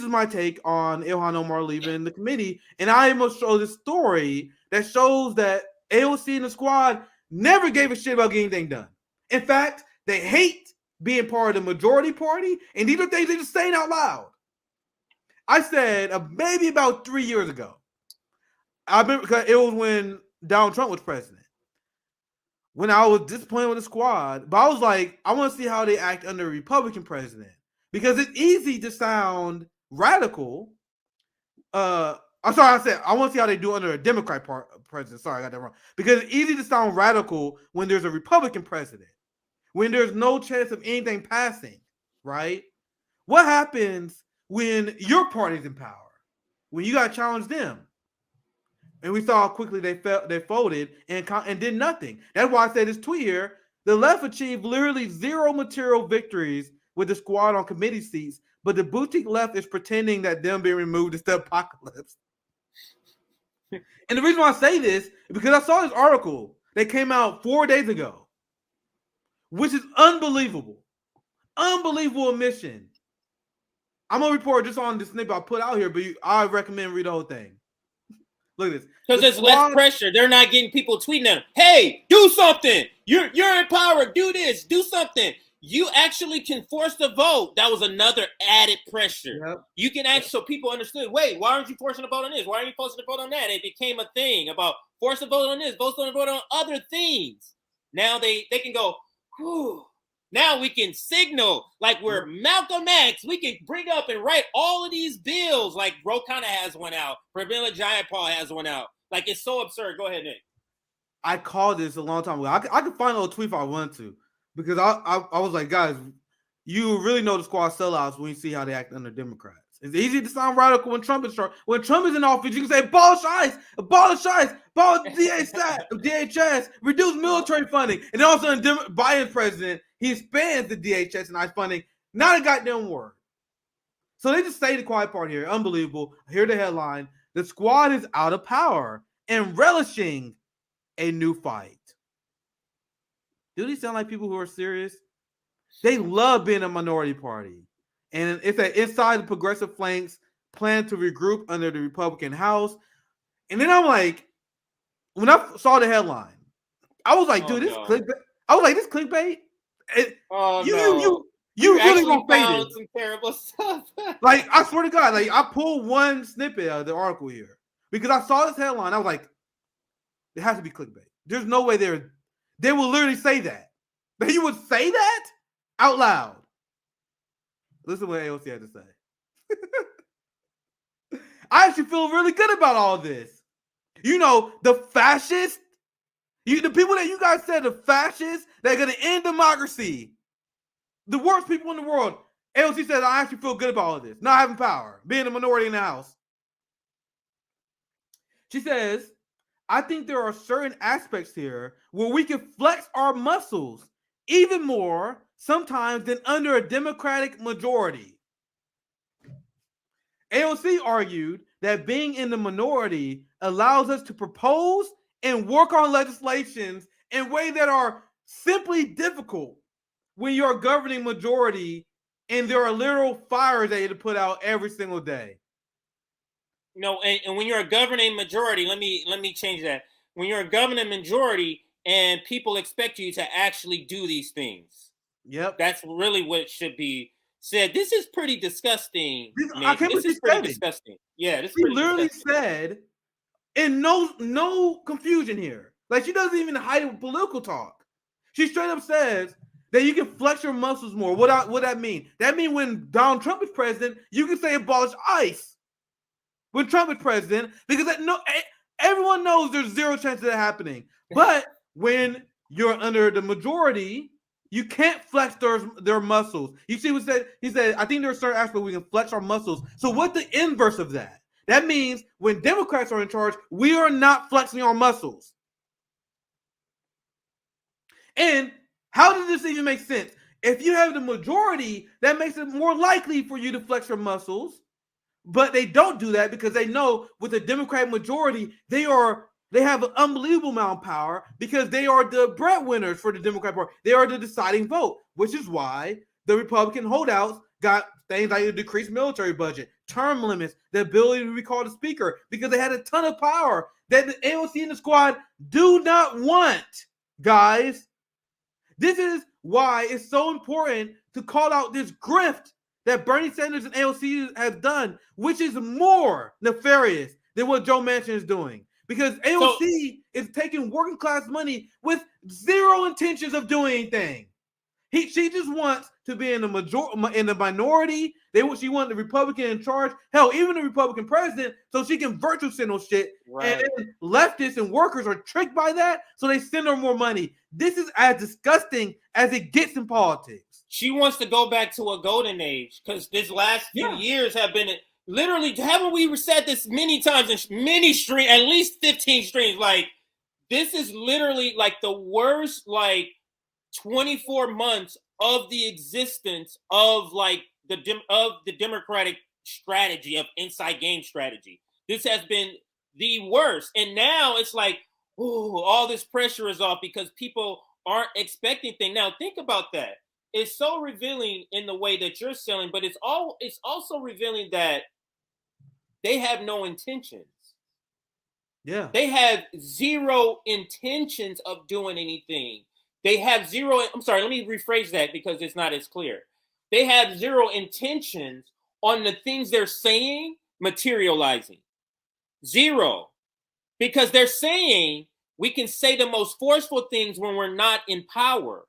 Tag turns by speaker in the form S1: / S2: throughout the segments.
S1: is my take on Ilhan Omar leaving the committee, and I am going to show this story that shows that AOC and the squad never gave a shit about getting anything done. In fact, they hate being part of the majority party, and these are things they're just saying out loud. I said maybe about 3 years ago. I remember because it was when Donald Trump was president. When I was disappointed with the squad, but I was like, I want to see how they act under a Republican president. Because it's easy to sound radical. I'm sorry, I said I want to see how they do under a Democrat president. Sorry, I got that wrong. Because it's easy to sound radical when there's a Republican president. When there's no chance of anything passing, right? What happens when your party's in power? When you got to challenge them? And we saw how quickly they folded and did nothing. That's why I said this tweet here. The left achieved literally zero material victories with the squad on committee seats, but the boutique left is pretending that them being removed is the apocalypse. And the reason why I say this is because I saw this article that came out 4 days ago, which is unbelievable. Unbelievable admission. I'm going to report just on the snippet I put out here, but I recommend read the whole thing. Look at this.
S2: Because there's less pressure. They're not getting people tweeting at them. Hey, do something. You're in power. Do this. Do something. You actually can force the vote. That was another added pressure. Yep. You can actually, so people understood, wait, why aren't you forcing the vote on this? Why aren't you forcing the vote on that? It became a thing about force the vote on this, vote on other things. Now they can go, whew. Now we can signal like we're Malcolm X. We can bring up and write all of these bills like Ro Khanna has one out. Pramila Jayapal has one out. Like, it's so absurd. Go ahead, Nick.
S1: I called this a long time ago. I could find a little tweet if I wanted to. Because I was like, guys, you really know the squad sellouts when you see how they act under Democrats. It's easy to sound radical when Trump is in office. You can say abolish ICE, abolish DHS, reduce military funding, and then all of a sudden Biden's president, he expands the DHS and ICE funding. Not a goddamn word. So they just say the quiet part here. Unbelievable. Hear the headline: the squad is out of power and relishing a new fight. Do these sound like people who are serious? They love being a minority party. And it's that inside the progressive flanks plan to regroup under the Republican House. And then I'm like, when I saw the headline, I was like, dude, this clickbait. I was like, this clickbait? You really gonna fade it.
S2: Some terrible stuff.
S1: Like, I swear to God, like I pulled one snippet out of the article here because I saw this headline. I was like, it has to be clickbait. There's no way they will literally say that. But you would say that out loud. Listen to what AOC had to say. I actually feel really good about all this. You know, the fascists, the people that you guys said, the fascists that are going to end democracy, the worst people in the world. AOC said, I actually feel good about all this. Not having power, being a minority in the House. She says, I think there are certain aspects here where we can flex our muscles even more sometimes than under a Democratic majority. AOC argued that being in the minority allows us to propose and work on legislations in ways that are simply difficult when you're a governing majority and there are literal fires that you have to put out every single day.
S2: No, and when you're a governing majority, let me change that. When you're a governing majority and people expect you to actually do these things.
S1: Yep.
S2: That's really what should be said. This is pretty disgusting.
S1: This is pretty
S2: disgusting. Yeah, this is
S1: pretty literally said, and no confusion here. Like, she doesn't even hide it with political talk. She straight up says that you can flex your muscles more. What that mean? That mean when Donald Trump is president, you can say abolish ICE. When Trump is president, because everyone knows there's zero chance of that happening. But when you're under the majority, you can't flex their muscles. You see what he said, I think there are certain aspects we can flex our muscles. So what's the inverse of that? That means when Democrats are in charge, we are not flexing our muscles. And how does this even make sense? If you have the majority, that makes it more likely for you to flex your muscles. But they don't do that because they know with the Democratic majority, they have an unbelievable amount of power because they are the breadwinners for the Democratic Party. They are the deciding vote, which is why the Republican holdouts got things like a decreased military budget, term limits, the ability to recall the speaker, because they had a ton of power that the AOC and the squad do not want, guys. This is why it's so important to call out this grift that Bernie Sanders and AOC has done, which is more nefarious than what Joe Manchin is doing. Because AOC is taking working class money with zero intentions of doing anything. She just wants to be in the minority. She wanted the Republican in charge. Hell, even the Republican president, so she can virtue signal shit. Right. And then leftists and workers are tricked by that, so they send her more money. This is as disgusting as it gets in politics.
S2: She wants to go back to a golden age because this last few years have been literally. Haven't we said this many times in many streams, at least 15 streams? Like this is literally like the worst 24 months of the existence of the Democratic strategy of inside game strategy. This has been the worst. And now it's like, oh, all this pressure is off because people aren't expecting things. Now think about that. It's so revealing in the way that you're selling, but it's also revealing that they have no intentions.
S1: Yeah.
S2: They have zero intentions of doing anything. They have zero. I'm sorry, let me rephrase that because it's not as clear. They have zero intentions on the things they're saying materializing. Zero. Because they're saying we can say the most forceful things when we're not in power.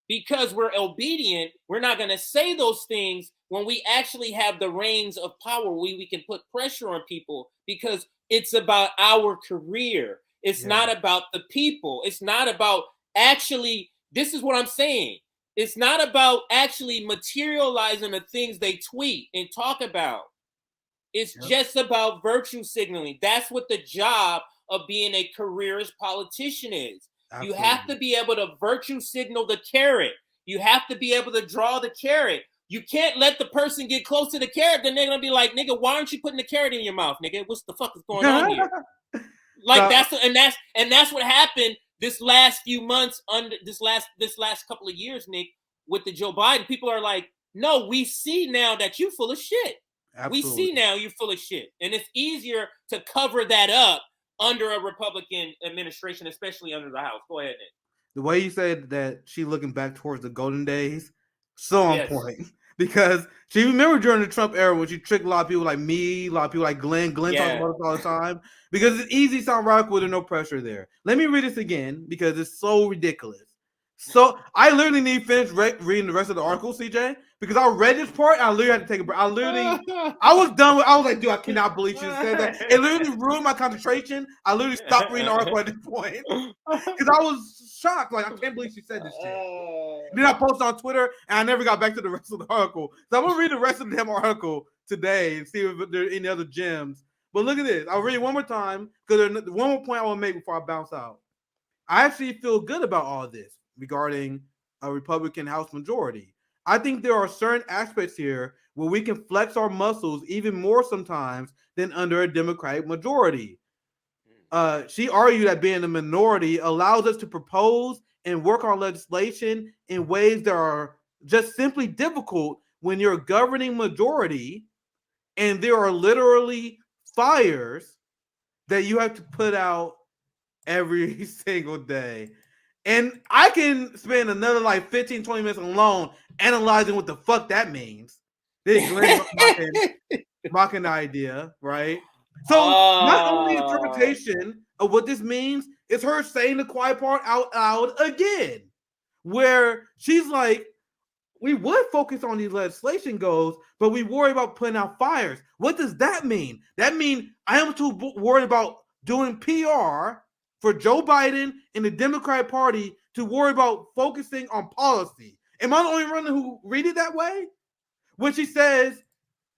S2: Because we're obedient, we're not going to say those things when we actually have the reins of power. We can put pressure on people because it's about our career. It's not about the people. It's not about actually, this is what I'm saying. It's not about actually materializing the things they tweet and talk about. It's just about virtue signaling. That's what the job of being a careerist politician is. Absolutely. You have to be able to virtue signal the carrot. You have to be able to draw the carrot. You can't let the person get close to the carrot. Then they're going to be like, nigga, why aren't you putting the carrot in your mouth, nigga? What's the fuck is going on here? That's what happened this last few months under this last couple of years, Nick, with the Joe Biden. People are like, no, we see now that you're full of shit. Absolutely. We see now you're full of shit. And it's easier to cover that up under a Republican administration, especially under the House. Go ahead, Nick.
S1: The way you said that she's looking back towards the golden days, so on point. Because she remember during the Trump era when she tricked a lot of people like me, a lot of people like Glenn talks about it all the time. Because it's easy to sound radical with no pressure there. Let me read this again because it's so ridiculous. So I literally need to finish reading the rest of the article, CJ, because I read this part. I literally had to take a break. I was done with. I was like, dude, I cannot believe she said that. It literally ruined my concentration. I literally stopped reading the article at this point because I was shocked. Like, I can't believe she said this shit. Then I posted on Twitter, and I never got back to the rest of the article. So I'm gonna read the rest of the damn article today and see if there are any other gems. But look at this. I'll read it one more time because there's one more point I want to make before I bounce out. I actually feel good about all this regarding a Republican House majority. I think there are certain aspects here where we can flex our muscles even more sometimes than under a Democratic majority. She argued that being a minority allows us to propose and work on legislation in ways that are just simply difficult when you're a governing majority and there are literally fires that you have to put out every single day. And I can spend another 15, 20 minutes alone analyzing what the fuck that means. This Glenn mocking the idea, right? So not only interpretation of what this means, it's her saying the quiet part out loud again, where she's like, we would focus on these legislation goals, but we worry about putting out fires. What does that mean? That means I am too worried about doing PR for Joe Biden and the Democratic Party to worry about focusing on policy. Am I the only one who read it that way? When she says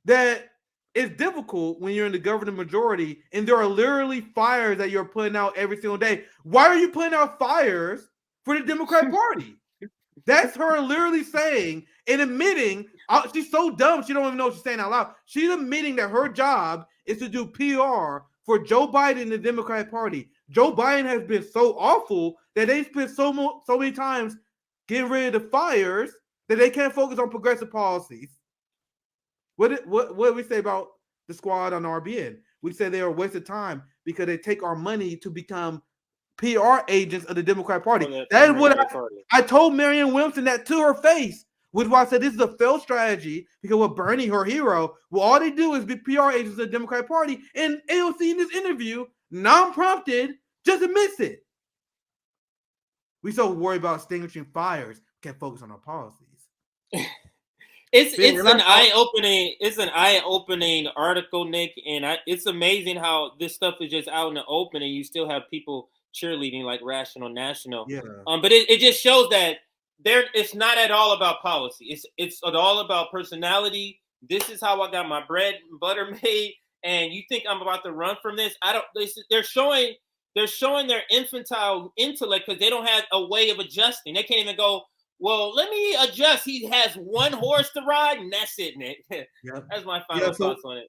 S1: that it's difficult when you're in the governing majority and there are literally fires that you're putting out every single day. Why are you putting out fires for the Democratic Party? That's her literally saying and admitting, she's so dumb, she don't even know what she's saying out loud. She's admitting that her job is to do PR for Joe Biden and the Democratic Party. Joe Biden has been so awful that they spent so many times getting rid of the fires that they can't focus on progressive policies. What did we say about the squad on RBN? We said they are a waste of time because they take our money to become PR agents of the Democratic Party. That is what I told Marianne Williamson that to her face, which is why I said this is a failed strategy because with Bernie, her hero, well, all they do is be PR agents of the Democratic Party. And AOC in this interview, non-prompted, just admits it. We so worried about extinguishing fires, can't focus on our policies.
S2: It's an eye-opening article, Nick, and it's amazing how this stuff is just out in the open, and you still have people cheerleading like Rational National.
S1: Yeah.
S2: But it just shows that it's not at all about policy. It's all about personality. This is how I got my bread and butter made, and you think I'm about to run from this? They're showing their infantile intellect because they don't have a way of adjusting. They can't even go, well, let me adjust. He has one horse to ride, and that's it, Nick. Yep. That's my final thoughts on it.